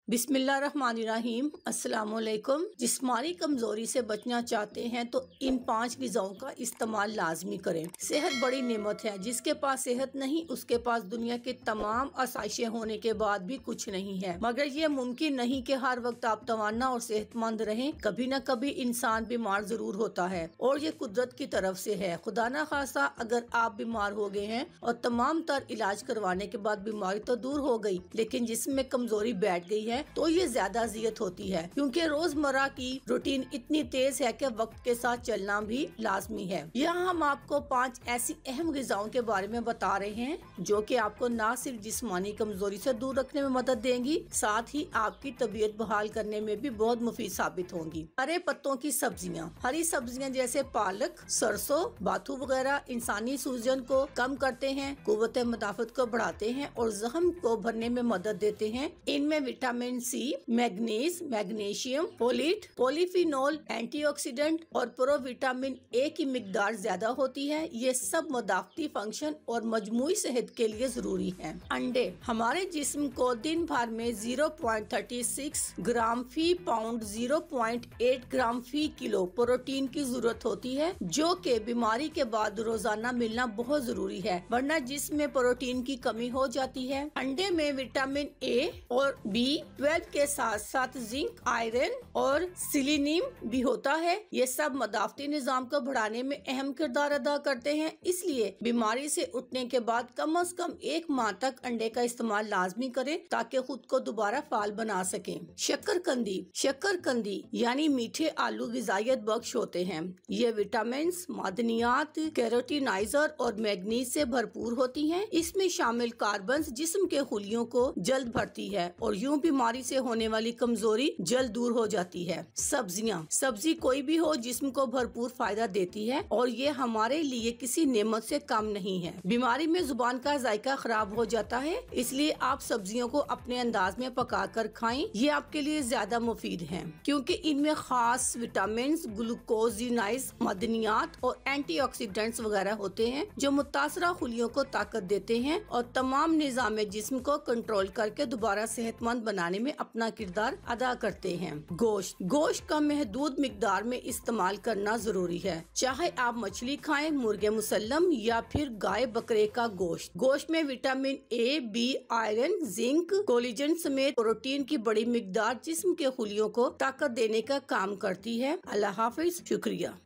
बिस्मिल्लाहिर्रहमानिर्रहीम। अस्सलामुअलैकुम। जिस्मानी कमजोरी से बचना चाहते हैं तो इन 5 ग़िज़ाओं का इस्तेमाल लाजमी करें। सेहत बड़ी नेमत है, जिसके पास सेहत नहीं उसके पास दुनिया के तमाम आसाइशें होने के बाद भी कुछ नहीं है। मगर ये मुमकिन नहीं कि हर वक्त आप तवाना और सेहतमंद रहें। कभी न कभी इंसान बीमार जरूर होता है और ये कुदरत की तरफ से है। खुदा न खासा अगर आप बीमार हो गए हैं और तमाम तर इलाज करवाने के बाद बीमारी तो दूर हो गई, लेकिन जिसमें कमजोरी बैठ गई है तो ये ज्यादा अजियत होती है, क्योंकि रोजमर्रा की रूटीन इतनी तेज है कि वक्त के साथ चलना भी लाजमी है। यहाँ हम आपको 5 ऐसी अहम ग़िज़ाओं के बारे में बता रहे हैं जो कि आपको न सिर्फ जिस्मानी कमजोरी से दूर रखने में मदद देंगी, साथ ही आपकी तबीयत बहाल करने में भी बहुत मुफीद साबित होंगी। हरे पत्तों की सब्जियाँ। हरी सब्जियाँ जैसे पालक, सरसों, बाथू वगैरह इंसानी सूजन को कम करते हैं, कुव्वत मुदाफ़त को बढ़ाते हैं और जख्म को भरने में मदद देते हैं। इनमें vitamin C, manganese, magnesium, folate, polyphenol, antioxidant और प्रोविटामिन ए की मिकदार ज्यादा होती है। ये सब मुदाफ़ती फंक्शन और मजमूई सेहत के लिए जरूरी है। अंडे। हमारे जिस्म को दिन भर में 0.36 ग्राम फी पाउंड 0.8 ग्राम फी किलो प्रोटीन की जरूरत होती है, जो कि बीमारी के बाद रोजाना मिलना बहुत जरूरी है, वरना जिस्म में प्रोटीन की कमी हो जाती है। अंडे में विटामिन ए और B12 के साथ साथ जिंक, आयरन और सिलीनियम भी होता है। ये सब मुदाफ़ती निज़ाम को बढ़ाने में अहम किरदार अदा करते हैं। इसलिए बीमारी से उठने के बाद कम से कम 1 माह तक अंडे का इस्तेमाल लाजमी करें ताकि खुद को दोबारा फाल बना सकें। शक्करकंदी। शक्करकंदी यानी मीठे आलू ग़िज़ाइयत बख्श होते हैं। ये विटामिन, मादनियात, कैरोटीनाइजर और मैग्नीज से भरपूर होती हैं। इसमें शामिल कार्बन जिस्म के खुलियों को जल्द भरती है और यूं बीमारी से होने वाली कमजोरी जल्द दूर हो जाती है। सब्जियां। सब्जी कोई भी हो जिस्म को भरपूर फायदा देती है और ये हमारे लिए किसी नेमत से कम नहीं है। बीमारी में जुबान का जायका खराब हो जाता है, इसलिए आप सब्जियों को अपने अंदाज में पका कर खाएं। ये आपके लिए ज्यादा मुफीद है, क्योंकि इनमें खास विटामिन, ग्लूकोजिनाइज, मदनियात और एंटीऑक्सीडेंट्स वगैरह होते हैं जो मुतासरा खुलियों को ताकत देते हैं और तमाम निज़ाम जिस्म को कंट्रोल करके दोबारा सेहतमंद बनाने में अपना किरदार अदा करते हैं। गोश्त। गोश्त का महदूद मिकदार में इस्तेमाल करना जरूरी है, चाहे आप मछली खाएं, मुर्गे मुसल्लम या फिर गाय बकरे का गोश्त। गोश्त में vitamin A, B, iron, zinc, collagen समेत प्रोटीन की बड़ी मिकदार जिस्म के खुलियों को ताकत देने का काम करती है। अल्लाह हाफिज। शुक्रिया।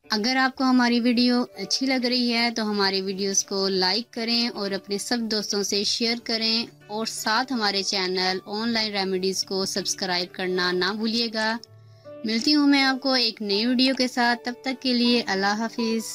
अगर आपको हमारी वीडियो अच्छी लग रही है तो हमारे वीडियोस को लाइक करें और अपने सब दोस्तों से शेयर करें और साथ हमारे चैनल ऑनलाइन रेमेडीज़ को सब्सक्राइब करना ना भूलिएगा। मिलती हूँ मैं आपको एक नई वीडियो के साथ, तब तक के लिए अल्लाह हाफिज़।